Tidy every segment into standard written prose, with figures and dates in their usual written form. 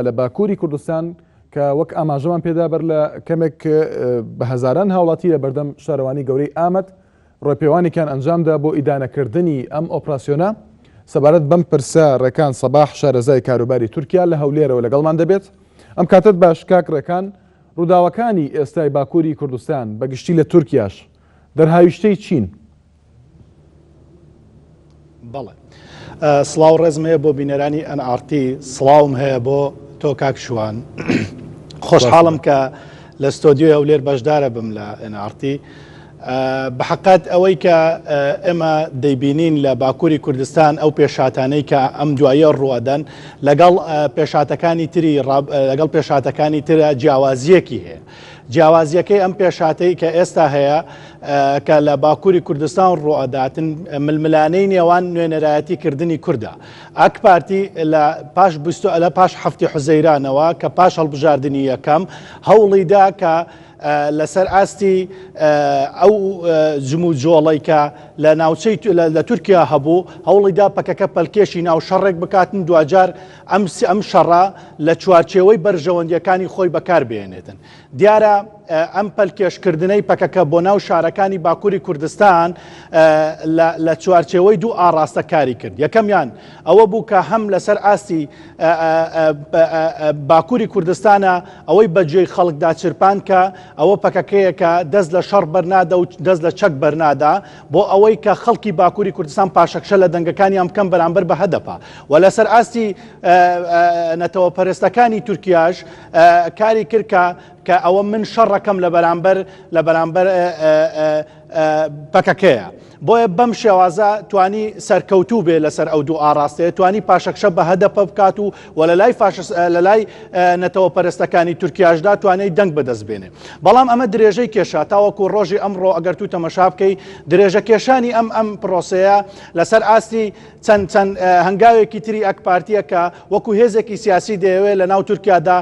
لە باکووری کوردستان کە وەک ئاماژەمان پێدا بەر لە کەمێک بە هەزاران هاوڵاتی لە بەردەم شارەوانی گەورەی ئامەد ڕۆیپێوانێکیان ئەنجامدا بۆ ئیدانەکردنی ئەم ئۆپراسیۆنە سەبارەت بەم پرسە ڕێکان سەباح شارەزای کاروباری تورکیا لە هەولێرەوە لەگەڵمان دەبێت. ئەم کاتت باش کاک ڕێکان، ڕووداوەکانی ئێستای باکووری کوردستان بەگشتی لە تورکیاش دەرهاویشتەی چین؟ بەڵێ سڵاو ڕێزمەیە بۆ بینەرانی NRT، سڵاوم هەیە بۆ تۆ کاک شوان. خۆشحاڵم کە لە ستۆدیۆ هەولێر بەشدارە بم لە NRT. بەحقات ئەوەی کە ئێمە دەیبینین لە باکووری کوردستان ئەو پێشاتانەی کە ئەم دوایە ڕوادەن لەگەڵ پێشاتەکانی تری لەگەڵ پێشاتەکانی ترە جیاوازیەکی هەیە. جیاوازیەکەی ئەم پێشاتەی کە ئێستا هەیە کە لە باکووری کوردستان ڕوئداتن ململانەی نێوان نوێنەرایەتیکردنی کووردە. ئەک پارتی لە پاش هەفتی حوزەیرانەوە کە پاش هەڵبژاردننی یەکەم هەوڵیدا کە لەسەر ئاستی ئەو جمو جۆڵی کە لە ناوچەی لە تورکیا هەبوو هەوڵیدا پەکەکە پەلکێشی ناو شەڕێک بکاتن، دوجار ئەم شەڕە لە چوارچێوەی بەرژەوەندیەکانی خۆی بەکاربێنێتن. دیارە ئەم پەلکێشکردنەی پەکەکە بۆ ناو شارەکانی باکووری کوردستان لە چوارچێوەی دوو ئاڕاستە کاری کرد. یەکەمیان ئەوە بوو کە هەم لەسەر ئاستی باکووری کوردستانە ئەوەی بەجێی خەڵکدا چرپان کە ئەوە پەکەکەیە کە دەست لە شەڕ بەرنادا و دەست لە چەک بەرنادا بۆ ئەوەی کە خەڵکی باکووری کوردستان پاشەکشە لە دەنگەکانیان بکەم بەرامبەر بە هەدەپا و لەسەر ئاستی نەتەوە پەرستەکانی تورکیاش کاری کرد کە ئەوە من شەڕەکەم لە بەرامبەر پەکەکەیە. بۆیە بەم شێوازە توانی سەرکەوتوو بێ لەسەر ئەو دوو ئاڕاستەیە، توانی پاشەکشە بە هەدەپە بکات و لە لای نەتەوە پەرستەکانی تورکیاشدا توانای دەنگ بەدەست بێنێ. بەڵام ئەمە درێژەی کێشا تاوەکو ڕۆژی ئەمڕۆ ئەگەر تو تەمەشا بکەی درێژە کێشانی ئەم پرۆسەیە لەسەر ئاستی چەند هەنگاوێکی تری ئەک پارتیە کە وەکو هێزێکی سیاسی دەیەوێت لە ناو تورکیادا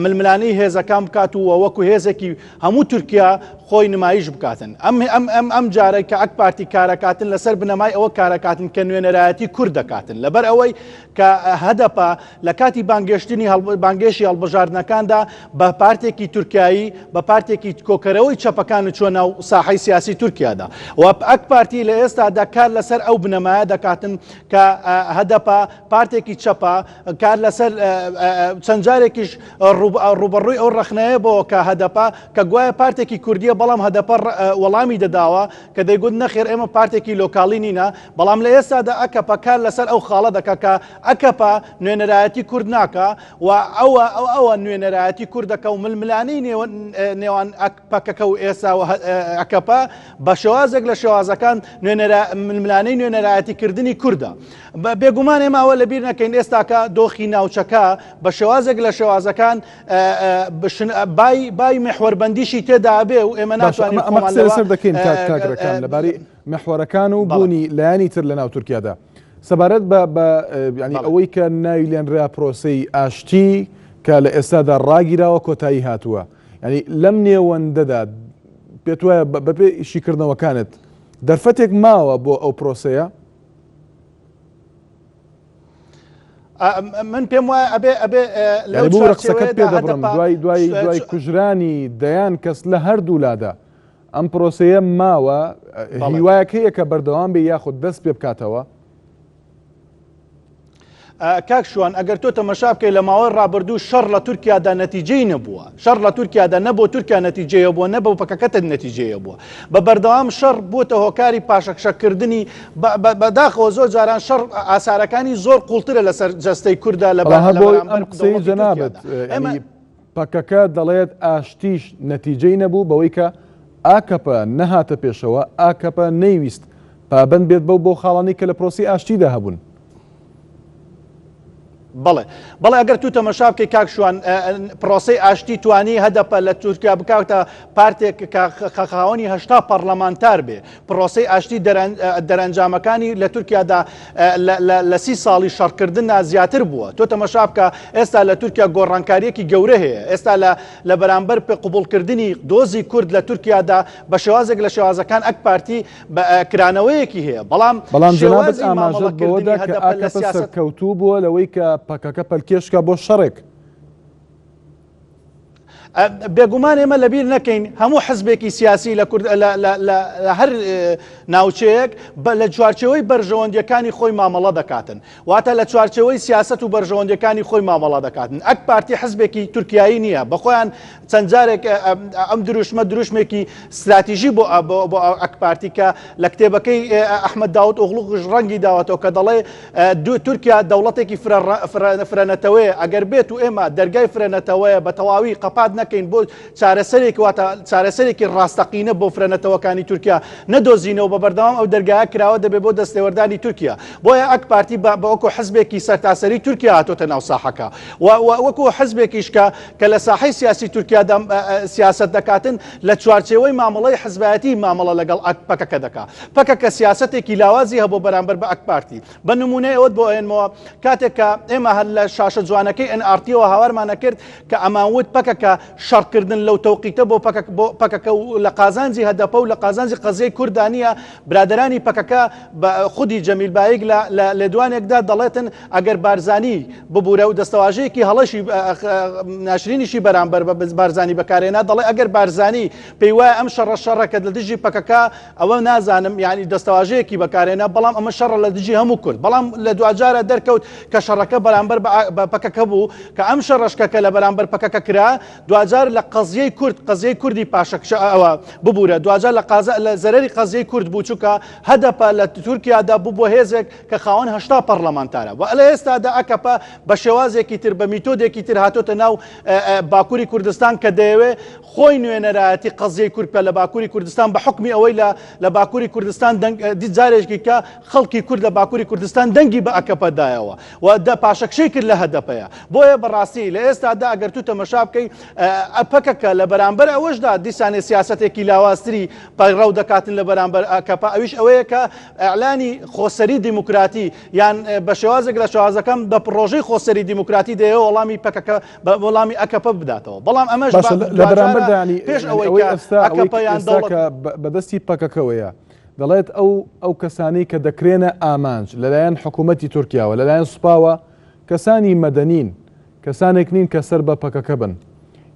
ململانەی هێزەکان بکات و وەکو هێزێکی هەموو تورکیا خۆی نمایش بکاتن. ئەم جارێک کە ئەک پارتی کارەکاتن لەسەر بنەمای ئەوە کارەکاتن کە نوێنەرایەتی کورد دەکاتن، لەبەر ئەوەی کە هەدەپە لە کاتی بانگێشی هەڵبژاردنەکاندا بە پارتێکی تورکایی بە پارتێکی کۆکەرەوەی چەپەکان چۆن ناو ساحەی سیاسی تورکیادا و ئەک پارتی لە ئێستادا کار لەسەر ئەو بنەمایە دەکاتن کە هەدەپە پارتێکی چەپە کار لەسەر چەند جارێکیش ڕوبەڕووی ئەو ڕەخنەیە بۆ کە هەدەپە کە گوایە پارتێکی کوردیە بەڵام هەدەپە وەڵامی دەداوە کە دەیگوت نەخێر ئێمە پارتێکی لۆکاڵی نینە، بەڵام لە ئێستادا ئەکەپە کار لەسەر ئەو خاڵە دەکە کە ئەکەپە نوێنەرایەتی کورد ناکە و ئەوە نوێنەرایەتی کوردەکە و ململانەی نێوان پەکەکە و ئێستا ئەکەپە بە شێوازێک لە شێوازەکان ململانەی نوێنەرایەتیکردنی کووردە. بێگومان ئێماوە لەبیر نەکەین ئێستاکە دۆخی ناوچەکە بە شێوازێک لە شێوازەکان بای محوەربەندیشی تێدا بێ و ئێمە ناتوانین سەر دەکەین کاکڕەکان لەبارەی محوەرەکان و بوونی لایانی تر لە ناو تورکیادا سەبارەت بە ینی ئەوەی کە ناویلێنرا پرۆسەی ئاشتی کە لە ئێستادا ڕاگیراوە کۆتایی هاتووە، ینی لەم نێوەندەدا پێت وایە بەپێ ئیشیکردنەوەکانت دەرفەتێک ماوە بۆ ئەو پرۆسەیە؟ من پێم وایە ئەبێ ڕقسەکەت پێ دەبڕم دوای کوژرانی دەیان کەس لە هەردوو لادا ئەم پرۆسەیە ماوە هیوایەکەیە کە بەردەوام بێ یاخود دەست پێ بکاتەوە؟ کاک شوان ئەگەر تۆ تەمەشا بکەی لە ماوەی ڕابردوو شەڕ لە تورکیادا نەتیجەی نەبووە، شەڕ لە تورکیادا نەبوو تورکیا نەتیجەیە بووە نەبوو پەکەکەتت نەتیجەیە بووە، بە بەردەوام شەڕ بووتە هۆکاری پاشەکشەکردنی بەداخەوە زۆر جاران شەڕ ئاسارەکانی زۆر قوڵترە لەسەر جەستەی کووردە لە ئەم قسەی جەنابەت پەکەکە دەڵێت ئاشتیش نەتیجەی نەبوو بەوەی کە ئاکەپە نەهاتە پێشەوە، ئاکەپە نەیویست پابەند بێت بەو بۆ خاڵانی کە لە پرۆسی ئاشتیدا هەبوون. بەڵێ ئەگەر تو تەمەشا بکەی کاک شوان پرۆسەی ئاشتی توانی هەدەپە لە تورکیا بکاتە پارتێک خەخاوەنی 80 پەرلەمانتار بێ، پرۆسەی ئاشتی دەرەنجامەکانی لە تورکیادا لە 30 ساڵی شەڕکردنە زیاتر بووە. تۆ تەمەشا بکە ئێستا لە تورکیا گۆڕانکاریەکی گەورە هەیە، ئێستا لە بەرامبەر قبولکردنی دۆزی کورد لە تورکیادا بە شێوازێک لە شێوازەکان ئەک پارتی کرانەوەیەکی هەیە، بەڵام جەنابەت ئاماژەت بەوەدا کە ئاکەپە سەرکەوتوو بووە لەوەی کە پەکەکە پەلکێشکە بۆ شەڕێک بێگومان ئێمە لەبیر نەکەین هەموو حزبێکی سیاسی لە هەر ناوچەیەک لە چوارچەوەی بەرژەوەندیەکانی خۆی مامەڵە دەکاتن، واتە لە چوارچەوەی سیاست و بەرژەوەندیەکانی خۆی مامەڵە دەکاتن. ئەک پارتی حزبێکی تورکیایی نییە، بەخۆیان چەند جارێک ئەم دروشمێکی استراتیژی بۆ ئەک پارتی کە لە کتێبەکەی ئەحمەد داوود ئۆغڵو ڕەنگی داوەتەوە کە دەڵێ تورکیا دەوڵەتێکی فرەنەتەوەیە، ئەگەر بێت و ئێمە دەرگای فرەنەتەوەیە بە تەواوی قەپات نەکەین بۆ چارەسەرێکی ڕاستەقینە بۆ فرەنەتەوەکانی تورکیا نەدۆزینەوە بە بەردەوام ئەو دەرگایە کراوە دەبێت بۆ دەستێوەردانی تورکیا. بۆیە ئەک پارتی بەوەکو حزبێکی سەرتاسەری تورکیا هاتۆتە ناو ساحەکە، وەکو حزبێکیشکە کە لە ساحەی سیاسی تورکیادا سیاست دەکاتن لە چوارچێوەی مامەڵەی حزبایەتی مامەڵە لەگەڵ ئەک پەکەکە دەکات. پەکەکە سیاسەتێکی لاوازی هەبوو بەرامبەر بە ئەک پارتی. بە نمونەی ئەوت بۆ ئێنمەوە کاتێک کە ئێمە هەر لە شاشە جوانەکەی NRT-ەوە هاوارمانە کرد کە ئەمانوت پەکەکە شەڕکردن لەو تەوقیتە بۆ پەکەکە و لە قازانجی هەدەپە و لە قازانجی قەزیەی کوردانیە برادرانی پەکەکە خودی جەمیل بایگ لە دوانێکدا دەڵێتن ئەگەر بارزانی ببوورە و دەستەواژەیەکی هەڵەشی ناشرینیشی بەرامبەر بە بارزانی بەکارێنا دەڵێ ئەگەر بارزانی پێی وایە ئەم شەڕەکە لە دژی پەکەکە ئەوە نازانم یعنی دەستەواژەیەکی بەکارێنا بەڵام ئەمە شەڕە لە دژی هەموو کورد. بەڵام لە دوجارە دەرکەوت کە شەڕەکە بەرامبەر بە پەکەکە بوو کە ئەم شەڕەشکەکە لە بەرامبەر پەکەکە کرا دوجار لە قەزیەی کوردی پاشەکشەوە ببوورە، دوجار لە زەرەری قەزیەی کورد بوو چووکە هەدەپە لە تورکیادا بوو بۆ هێزێک کە خاوەن 80 پەرلەمانتارە و لە ئێستادا ئەکەپە بە شێوازێکی تر بە میتۆدێکی تر هاتۆتە ناو باکووری کوردستان کە دەیەوێ خۆی نوێنەرایەتی قەزیەی کورد لە باکووری کوردستان بە حکمی ئەوەی لە باکووری کوردستان جارێکی کە خەڵکی کورد لە باکووری کوردستان دەنگی بە ئەکەپەدایەوە و پاشەکشەی کرد لە هەدەپەیە. بۆیە بەڕاستی لە ئێستادا ئەگەر تو تەمەشا بکەی پەکەکە لە بەرامبەر ئەوەشدا دیسانێ سیاسەتێکی لاوازتری پەیڕەو دەکاتن لە بەرامبەر ئەکەپە، ئەویش ئەوەیە کە ئەعلانی خۆسەری دیموکراتی یان بە شێوازێک لە شێوازەکەم بە پڕۆژەی خۆسەری دیموکراتی دەیە وەڵامی پەکەکە وەڵامی ئەکەپە بداتەوە. بەڵام ئەمەش لە بەرامبەردانی پێش ئەوەی بەدەستی پەکەکەوەیە دەڵێت ئەو کەسانی کە دەکرێنە ئامانج لەلایەن حکوومەتی تورکیاوە لەلایەن سوپاوە کەسانی مەدەنین کەسانێک نین کە سەر بە پەکەکە بن.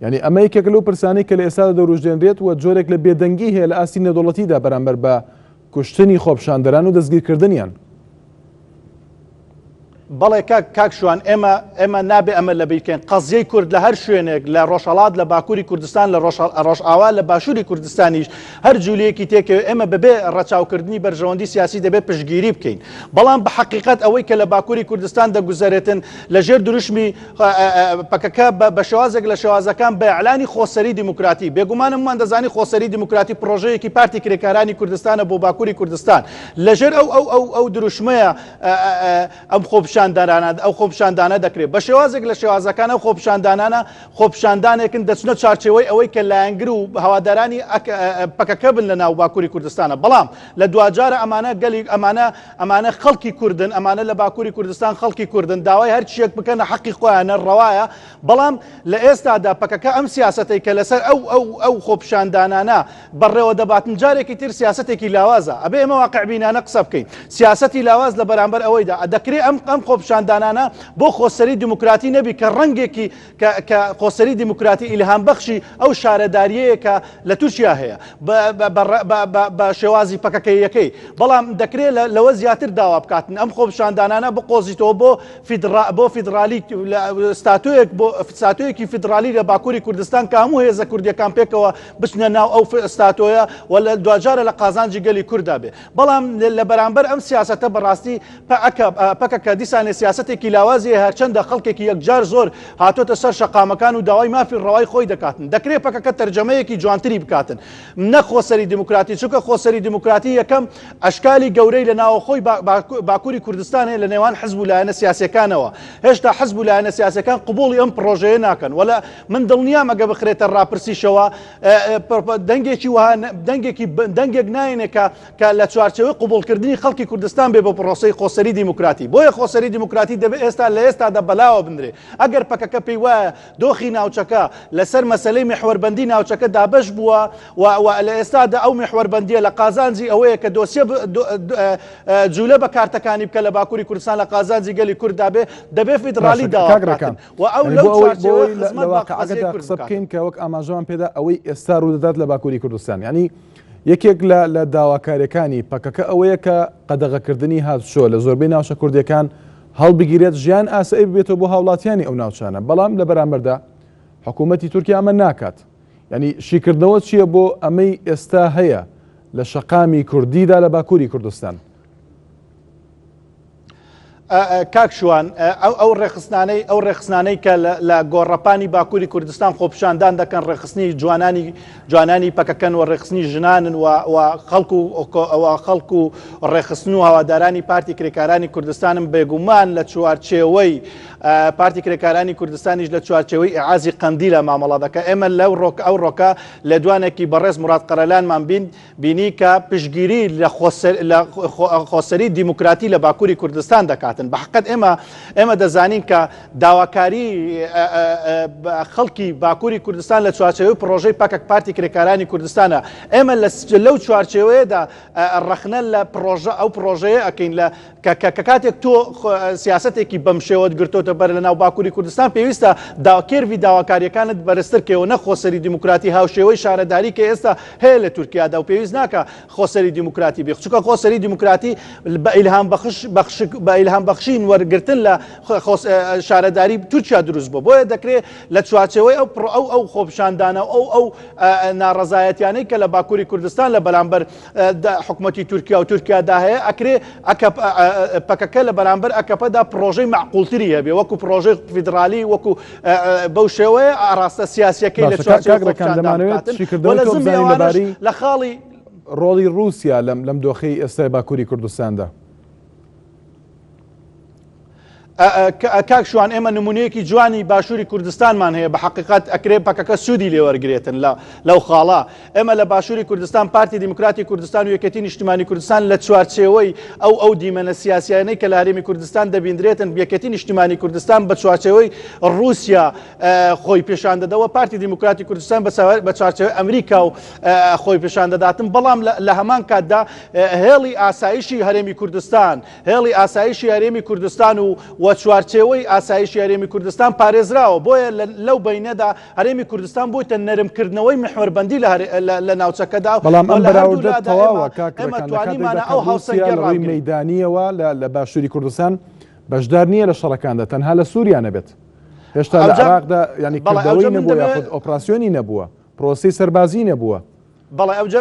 یعنی ئەمە یەکێک لەو پرسانی کە لە ئێستا دەڕۆژدێنرێت و جۆرێک لە بێدەنگی هەیە لە ئاستی نێودەوڵەتیدا بەرامبەر بە کوشتنی خۆپشاندەران و دەستگیرکردنیان. بەڵێ کاکشوان ئێمە نابێ ئەمە لە بیکەین. قەزیەی کورد لە هەر شوێنێک لە ڕۆژهەڵات لە باکووری کوردستان لە ڕۆژئاوا لە باشووری کوردستانیش هەر جوولەیەکی تێکەوە ئێمە بەبێ ڕەچاوکردنی بەرژەوەندی سیاسی دەبێت پشتگیری بکەین. بەڵام بە حەقیقەت ئەوەی کە لە باکووری کوردستان دەگوزارێتن لە ژێر دروشمی پەکەکە بە شێوازێک لە شێوازەکان بە ئەعلانی خۆسەری دیموکراتی بێگومانممان دەزانی خۆسەری دیموکراتی پرۆژەیەکی پارتی کرێکارانی کوردستانە بۆ باکووری کوردستان لەژێر ئەو دروشمەیە ئەم ئەو خۆپشاندانە دەکرێت بە شێوازێک لە شێوازەکان ئەو خۆپشاندانانە خۆپشاندانێکن دەچنە چارچەوەی ئەوەی کە لایەنگر و هەوادارانی پەکەکە بن لە ناو باکووری کوردستانە. بەڵام لە دوجارە ئەمانە گەلی ئەمانە خەڵکی کوردن، ئەمانە لە باکووری کوردستان خەڵکی کوردن داوای هەر چیەک بکەنە حەقی خۆیانە ڕەوایە. بەڵام لە ئێستادا پەکەکە ئەم سیاسەتەی کە لەسەر ئەو خۆپشاندانانە بەڕێوە دەباتن جارێکی تر سیاسەتێکی لاوازە. ئەبێ ئێمە واقعبینانە قسە بکەین. سیاسەتی لاواز لە بەرامبەر ئەوەیدا دەکرێت ئەم خۆپشاندانانە بۆ خۆسەری دیموکراتی نەبی کە ڕەنگێکی کە خۆسەری دیموکراتی ئیلهام بەخشی ئەو شارەداریەیە کە لە تورکیا هەیە بە شێوازی پەکەکەیەکەی. بەڵام دەکرێت لەوە زیاتر داوا بکاتن ئەم خۆپشاندانانە بقۆزیتەوە بۆ فیدرالی ستاتۆیەکی فیدرالی لە باکووری کوردستان کە هەموو هێزە کوردیەکان پێکەوە بچنە ناو ئەو ستاتۆیە و لە دوجارە لە قازانجی گەلی کووردا بێ. بەڵام لە بەرامبەر ئەم سیاسەتە بەڕاستی پەکەکە دیسانێ سیاسەتێکی لاوازی هەرچەندە خەڵکێکی یەکجار زۆر هاتۆتە سەر شەقامەکان و داوای مافی ڕەوای خۆی دەکاتن. دەکرێت پەکەکە تەرجەمەیەکی جوانتری بکاتن نە خۆسەری دیموکراتی، چونکە خۆسەری دیموکراتی یەکەم ئەشکالی گەورەی لە ناوەخۆی باکووری کوردستان هەیە لە نێوان حزب و لایەنە سیاسیەکانەوە. هێشتا حزب و لایەنە سیاسیەکان قبوڵی ئەم پرۆژەیە ناکەن ولا من دڵنیام ئەگە بخرێتە ڕاپرسیشەوە دەنگێک ناینێ کە لە چوارچەوەی قبوڵکردنی خەڵکی کوردستان بێ بە پرۆسەی خۆسەری دیموکراتی. بۆیە خۆسەری خۆسەری دیموکراتی دەبێت ئێستا بەلاوە بنرێ ئەگەر پەکەکە پێی وایە دۆخی ناوچەکە لەسەر مەسلەی محوەربەندی ناوچەکە دابش بووە لە ئێستادا ئەو محوەربەندیە لە قازانجی ئەوەیە کە دۆسیە جوولە بە کارتەکانی بکە لە باکووری کوردستان لە قازانجی گەلی کورد دەبێت فیدرالی داواکەن و ئەو لەواقعەکەدا قسە بکەین کە وەک ئاماژەوان پێدا ئەوەی ئێستا ڕوودەدات لە باکووری کوردستان ینی یەکێک لە داواکاریەکانی پەکەکە ئەوەیە کە قەدەغەکردنی هاتوچۆ لە زۆربەی ناوچە کوردیەکان هەڵبگیرێت ژیان ئاسایی ببێتەوە بۆ هاوڵاتیانی ئەو ناوچانە بەڵام لە بەرامبەردا حکوومەتی تورکیا ئەمە ناکات ینی شیکردنەوە چییە بۆ ئەمەی ئێستا هەیە لە شەقامی کوردیدا لە باکووری کوردستان کاکشوان ئەو ڕێخستانەی کە لە گۆڕەپانی باکووری کوردستان خۆپشاندان دەکەن ڕێخستنی جوانانی پەکەکەن و ڕێخستنی ژنانن و خەڵک و ڕێخستن و هەوادارانی پارتی کرێکارانی کوردستانم بێگومان لە چوارچێوەی پارتی کرێکارانی کوردستانیش لە چوارچێوەی ئیعازی قەندی لە مامەڵە دەکە ئێمە ئەو ڕۆکە لە دوانێکی بەڕێز مراد قەرەلانمان بینی کە پشتگیری لە خۆسەری دیموکراتی لە باکووری کوردستان دەکات بەحقەت ئێمە دەزانین کە داواکاری خەڵکی باکووری کوردستان لە چوارچێوەی پرۆژەی پاکەک پارتی کرێکارانی کوردستانە ئێمە لەو چوارچێوەیەدا ڕەخنە لە ئەو پرۆژەیە ئەکەین کە کاتێک تۆ سیاسەتێکی بەم شێوەت گرتۆتە بەر لە ناو باکووری کوردستان پێویستە کێروی داواکاریەکانت بەرزترکەوە نە خۆسەری دیموکراتی هاوشێوەی شارەداری کە ئێستا هەیە لە تورکیادا و پێویست ناکە خۆسەری دیموکراتی بێ چونکە خۆسەری دیموکراتی بە ئیلهام بەخشین وەرگرتن لە شارەداری تورکیا دروست بوو بۆیە دەکرێت لە چوارچێوەی ئەو خۆپشاندانە ئەو ناڕەزایەتیانەی کە لە باکووری کوردستان لە بەرامبەر حکوومەتی تورکیا و تورکیادا هەیە ئەکرێ پەکەکە لە بەرامبەر ئەکەپەدا پرۆژەی معقولتری هەبێ وەکو پرۆژەی فیدرالی وەکو بەو شێوەیە ئاراستە سیاسیەکەی لە چوارچێوەی لە خاڵی ڕۆڵی رووسیا لەم دۆخەی ئێستای باکووری کوردستاندا کاکشوان ئێمە نمونەیەکی جوانی باشووری کوردستانمان هەیە بە حقیقت ئەکرێ پەکەکە سوودی لێوەرگێتن لەو خاڵا ئێمە لە باشووری کوردستان پارتی دیموکراتی کوردستان و یەکەتی نیشتیمانی کوردستان لە چوارچێوەی ئەو دیمەنە سیاسیانەی کە لە هەرێمی کوردستان دەبیندرێتن یەکەتی نیشتیمانی کوردستان بە چوارچێوەی رووسیا خۆی پیشان دەدەوە پارتی دیموکراتی کوردستان بە چوارچێوەی ئەمریکا و خۆی پیشان دەداتن بەڵام لە هەمان کاتدا هێڵی ئاسایشی هەرێمی کوردستان هێڵی ئاسایشی هەرێمی کوردستان و چوارچێوەی ئاسایشی هەرێمی کوردستان پارێزراوە بۆیە لەو بینەدا هەرێمی کوردستان بۆیتە نەرمکردنەوەی محوەربەندی لە ناوچەکەدا بەڵام ئەم بەراورد تەواوە ئەو هاوسەنگەڕی مەیدانیەوە لە باشووری کوردستان بەشدار نییە لە شەڕەکاندا تەنها لە سووریا نەبێت هێشتا لە عێراقدا ینی کردەوەی نەبووە یاخود ئۆپراسیۆنی نەبووە پرۆسی سەربازی نەبووە بەڵێ ئەوجە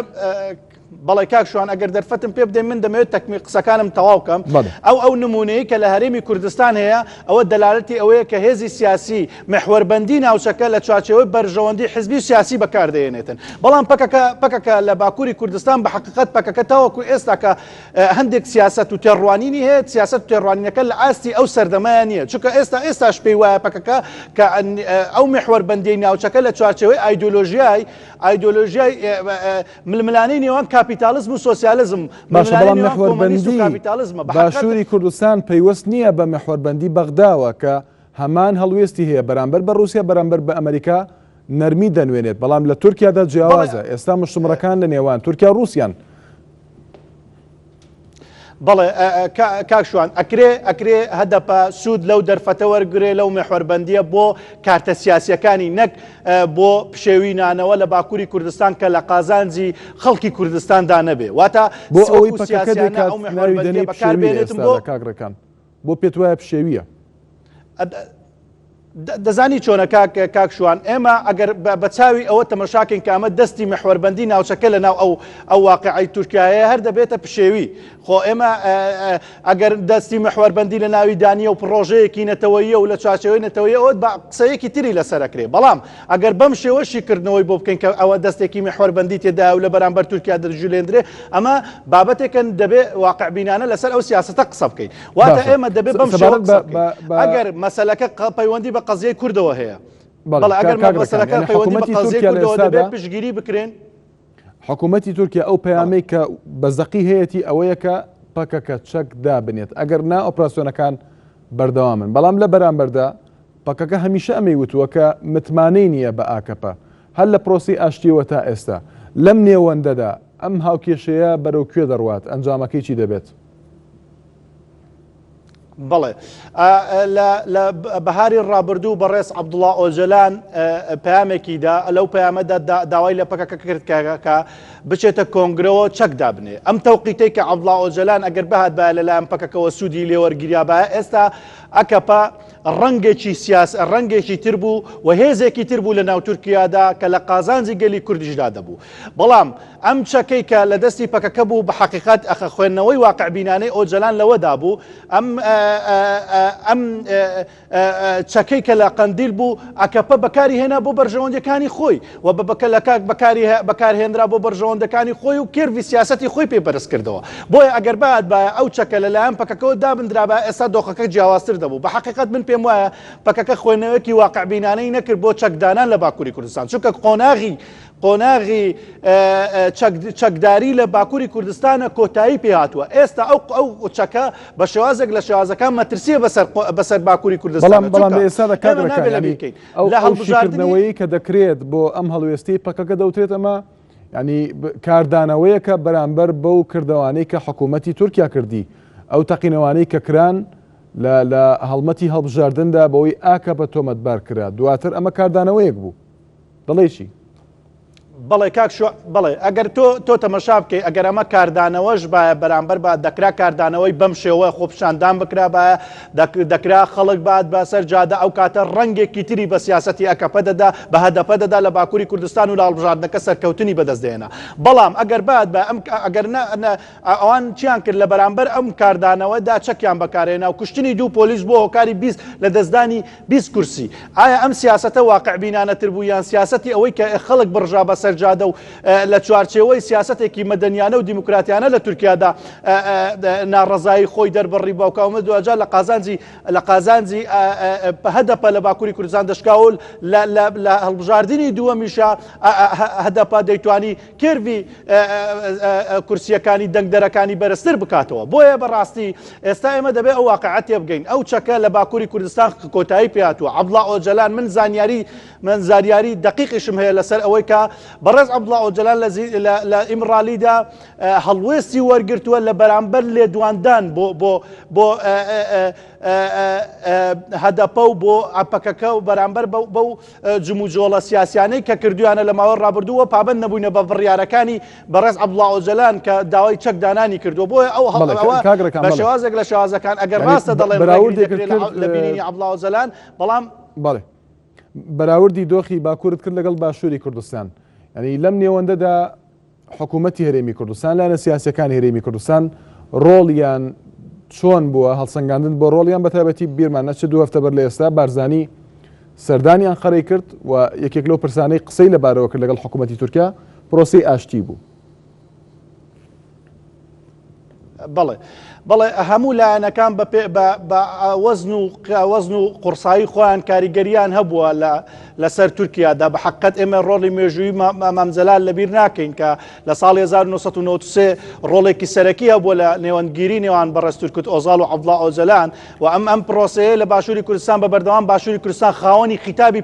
بەڵێ کاکشوان ئەگەر دەرفەتم پێ بدەین من دەمەوێت تەکمیل قسەکانم تەواو بکەم ئەو نمونەیە کە لە هەرێمی کوردستان هەیە ئەوە دەلالەتی ئەوەیە کە هێزی سیاسی محوەربەندی ناوچەکە لە چوارچێوەی بەرژەوەندی حزبی سیاسی بەکاردێنێتن بەڵام پەکەکە لە باکووری کوردستان بە حقیقت پەکەکە تاوەکو ئێستا کە هەندێک سیاست و تێڕوانینی هەیە سیاست و تێڕوانینەکە لە ئاستی ئەو سەردەمایان نییە چونکە ئێستاش پێی وایە پەکەکە کە ئەو محوەربەندی ناوچەکە لە چوارچێوەی ئایدۆلۆژیای ململانەی نێوان کاپیتالیزم و سۆسیالیزم باشووری کوردستان پەیوەست نییە بە محوەربەندی بەغداوە کە هەمان هەڵوێستی هەیە بەرامبەر بە رووسیا بەرامبەر بە ئەمریکا نەرمی دەنوێنێت بەڵام لە تورکیادا جیاوازە ئێستا مشتمڕەکان لە نێوان تورکیا رووسیان بەڵێ کاکشوان ئەکرێ هەدەپە سوود لەو دەرفەتە وەرگێ لەو محوەربەندیە بۆ کارتە سیاسیەکانی نەک بۆ پشێوینانەوە لە باکووری کوردستان کە لە قازانجی خەڵکی کوردستاندا نەبێ واتە بۆ ئەوەی کاگڕەکان بۆ پێت وایە پشێویە دەزانی چۆنە کاکشوان ئێمە ئەگەر بە چاوی ئەوە تەمەشاکەین کە ئەمە دەستی محوەربەندی ناوچەکە لە ناو ئەو واقعی تورکایە هەر دەبێتە پشێوی خۆ ئێمە ئەگەر دەستی محوەربەندی لە ناوی دانیە و پرۆژەیەکی نەتەوەیە و لە چارچەوەی نەتەوەی ئەوە بە قسەیەکی تری لەسەرەکرێ بەڵام ئەگەر بەم شێوەشی کردنەوەی بۆ بکەین کە ئەوە دەستێکی محوەربەندی تێدا و لە بەرامبەر تورکیا دەجولێندرێ ئەمە بابەتێکن دەبێت واقعبینانە لەسەر ئەو سیاسەتە قسە بکەین واتە ئێمە دەبێت بەم شێوە ئەگەر مەسەلەکە پەیوەندی بە قەزیەی کوردەوە هەیە بەڵێ ئەگەر مەسەلەکە پەیوەندی بە قەزیەی کوردەوە دەبێت پشتگیری بکرێن حکوومەتی تورکیا ئەو پەیامەی کە بەزەقی هەیەی ئەوەیە کە پەکەکە چەک دابنێت ئەگەر نا ئۆپراسیۆنەکان بەردەوامن بەڵام لە بەرامبەردا پەکەکە هەمیشە ئەمەی وتووە کە متمانەی نییە بە ئاکەپە هەر لە پرۆسی ئاشتیەوە تا ئێستا لەم نێوەندەدا ئەم هاوکێشەیە بەرەو کوێ دەڕوات ئەنجامەکەی چی دەبێت؟ بەڵێ لە بەهاری ڕابردوو بەڕێز عەبدوڵڵا ئۆجەلان پەیامێکیدا لەو پەیامەدا داوای لە پەکەکە کرد کە بچێتە کۆنگرەوە چەک دابنێ ئەم تەوقیتەی کە عەبدوڵڵا ئۆجەلان ئەگەر بەهات بە لەلایەن پەکەکەوە سوودی لێوەرگیریا بە ئێستا ئەکەپە ڕەنگێکی تر بوو و هێزێکی تر بوو لە ناو تورکیادا کە لە قازانجی گەلی کوردیشدا دەبوو بەڵام ئەم چەکەی کە لە دەستی پەکەکە بوو بە حەقیقەت خوێندنەوەی واقعبینانەی ئۆجەلان لەوەدا بوو ئەم چەکەی کە لە قەندیل بوو ئەکەپە بەکاری هێنا بۆ بەرژەوەندەکانی خۆی و بەکارهێنرا بۆ بەرژەوەندەکانی خۆی و کێروی سیاسەتی خۆی پێپەرست کردەوە بۆیە ئەگەر بات بە ئەو چەکە لەلایەن پەکەکەەوە دابدرا بە ئێستا دۆخەکە جیاوازتر دەبوو بە حەقیقەت من پێم وایە پەکەکە خوێندنەوەکی واقعبینانەی نەکرد بۆ چەکدانان لە باکووری کوردستان چونکە قۆناغی چەکداری لە باکووری کوردستانە کۆتایی پێهاتووە ئێستا ئەو چەکە بە شێوازێک لە شێوازەکان مەترسیە بەسەر باکووری کوردستان بەڵام ئێستا ئەو هەڵبژاردنەوەی کە دەکرێت بۆ ئەم هەڵوێستی پەکەکە دەوترێت ئەمە ینی کاردانەوەیە کە بەرامبەر بەو کردوانەی کە حکوومەتی تورکیا کردی ئەو تەقینەوانەی کە کران لە هەڵمەتی هەڵبژاردندا بەوەی ئاکە بە تۆمەتبار کرا دواتر ئەمە کاردانەوەیەک بوو دەڵێشی بەڵێ بڵێ ئەگەر تۆ تەمەشا بکەی ئەگەر ئەمە کاردانەوەش باە بەرامبەر بە دەکرا کاردانەوەی بەم شێوە خۆپشاندان بکرا بە دەکرا خەڵک بات بە سەر جادە ئەو کاتە ڕەنگێکی تری بە سیاسەتی ئەکەپە دەدا بە هەدەپە دەدا لە باکووری کوردستان و لە هەڵبژاردنەکە سەرکەوتنی بەدەستدێنا بەڵام ئەگەر بات بە ئەگەر ئەوان چیان کرد لە بەرامبەر ئەم کاردانەوەدا چەکیان بەکارێنا و کوشتنی دوو پۆلیس بۆ هۆکاری 20 لە دەستدانی 20 کورسی ئایا ئەم سیاسەتە واقعبینانەتر بوو یان سیاسەتی ئەوەی کە خەڵک بڕژا بە جادە و لە چوارچێوەی سیاسەتێکی مەدەنیانە و دیموکراتیانە لە تورکیادا ناڕەزایی خۆی دەربڕی باوکاومە دوجار لە قازانجی هەدەپە لە باکووری کوردستان دەشکاول لە هەڵبژاردننی دووەمیشە هەدەپە دەیتوانی کێروی کورسیەکانی دەنگدەرەکانی بەرزتر بکاتەوە بۆیە بەڕاستی ئێستا ئێمە دەبێت ئەو واقعەتێ بگەین ئەو چەکە لە باکووری کوردستان کۆتایی پێهاتووە عەبدوڵڵا ئۆجەلان من زانیاری دقیقیشم هەیە لەسەر ئەوەی کە بەڕێز عەبدوڵڵا ئۆجەلان لە ئیمڕالیدا هەڵوێستی وەرگرتووە لە بەرامبەر لێدواندان بۆ هەدەپە و بۆ ئەپەکەکە و بەرامبەر بەو جموجۆڵە سیاسیانەی کە کردویانە لە ماوە ڕابردووە پابەند نەبووینە بە بڕیارەکانی بەڕێز عەبدوڵڵا ئۆجەلان کە داوای چەکدانانی کردووە بۆیە ئەو بە شێوازێک لە شێوازەکان ئەگەر ڕاستە دەڵێن لە بینینی عەبدوڵڵا ئۆجەلان بەڵام بەڵێ بەراوردی دۆخی باکوورت کرد لەگەڵ باشووری کوردستان ینی لەم نێوەندەدا حکوومەتی هەرێمی کوردستان لایەنە سیاسەکانی هەرێمی کوردستان ڕۆڵیان چۆن بووە هەڵسەنگاندن بۆ ڕۆڵیان بەتایبەتی بیرمان نەچێت 2 هەفتە بەر لە ئێستا بارزانی سەردانیان خەڕی کرد و یەکێک لەو پرسانەی قسەی لەبارەوە کرد لەگەڵ حکوومەتی تورکیا پرۆسەی ئاشتی بوو بەڵێ هەموو لایەنەکان بە وەزن و قورسایی خۆیان کاریگەریان هەبووە لەسەر تورکیادا بە حەقیقەت ئێمە ڕۆڵی مێژووی مامزەلال لەبیر ناکەین کە لە ساڵی 1993 ڕۆڵێکی سەرەکی هەبووە لە نێوەندگیری نێوان بەڕێز تورکوت ئۆزاڵ و عەبدوڵڵا ئۆجەلان و ئەم پرۆسەیە لە باشووری کوردستان بە بەردەوام باشووری کوردستان خاوەنی خیتابی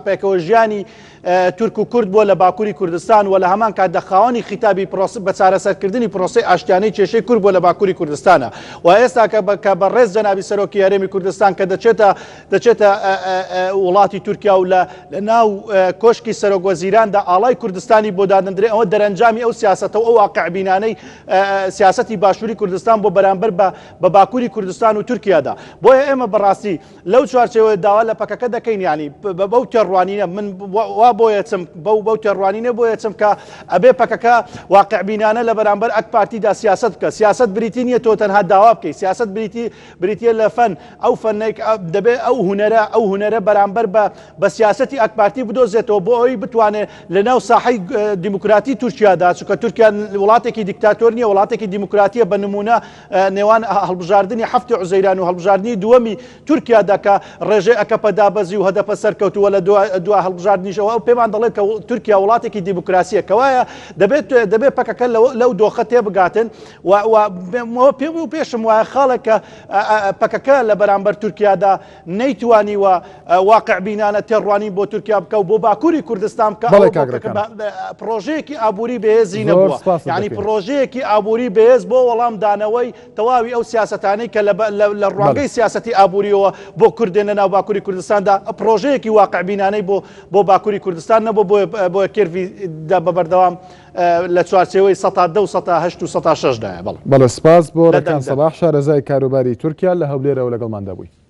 پێکەوە ژیانی تورک و کورد بووە لە باکووری کوردستان و لە هەمان کاتدا خاوەنی خیتابی بە چارەسەرکردنی پرۆسەی ئاشتیانەی کێشەی کورد بووە لە باکووری کوردستانە و ئێستا کە بەڕێز جەنابی سەرۆکی هەرێمی کوردستان کە دەچێتە وڵاتی تورکیا و لە ناو کۆشکی سەرۆکوەزیراندا ئاڵای کوردستانی بۆ دادەندرێ ئەوە دەرەنجامی ئەو سیاسەتە و ئەو واقعبینانەی سیاسەتی باشووری کوردستان بۆ بەرامبەر بە باکووری کوردستان و تورکیادا بۆیە ئێمە بەڕاستی لەو چوارچێوەیە داوا لە پەکەکە دەکەین ینی بەو تێڕوانینە من وا بۆیە چم بەو تێڕوانینە بۆیە چم کە ئەبێ پەکەکە واقعبینانە لە بەرامبەر ئەک پارتیدا سیاست بکە سیاست بریتی نییە تۆ تەنها داوا بکەی سیاست بریتە لە فەن ئەو فەنێک دەبێت ئەو هونەرە بەرامبەر بە سیاسەتی ئەکپارتی بدۆزێتەوە بۆ ئەوی بتوانێت لە ناو ساحەی دیموکراتی تورکیادا چونکە تورکیا وڵاتێکی دیکتاتۆر نییە وڵاتێکی دیموکراتیە بە نمونە نێوان هەڵبژاردننی هەفتی عوزەیران و هەڵبژاردننی دووەمی تورکیادا کە ڕێژەی ئەکەپە دابەزی و هەدەپە سەرکەوتووە لە دو هەڵبژاردنیشەوە ئەو پێمان دەڵێت کە تورکیا وڵاتێکی دیموکراسیە کەوایە دەبێت پەکەکە لەو دۆخە تێبگاتن و پێم بێ و پێشم وایە خاڵێکە پەکەکە لە بەرامبەر تورکیادا نەیتوانیوە واقع بینانە تێڕوانی بۆ تورکیا بکە و بۆ باکووری کوردستان بکە پرۆژەیەکی ئابووری بەهێزی نەبووە یعنی پرۆژەیەکی ئابووری بەهێز بۆ وەڵام دانەوەی تەواوی ئەو سیاسەتانەی کە لە ڕوانگەی سیاسەتی ئابووریەوە بۆ کوردێنە ناو باکووری کوردستاندا پرۆژەیەکی واقع بینانەی بۆ باکووری کوردستان نەبوو بۆ کێرڤیدا بە بەردەوام لە چوارچێوەی ١١ و ١٨ و ١٦ دایە. بەڵێ سپاس بۆ ڕێکان سەباح شارەزای کاروباری تورکیا لە هەولێرەوە لەگەڵماندا بووی.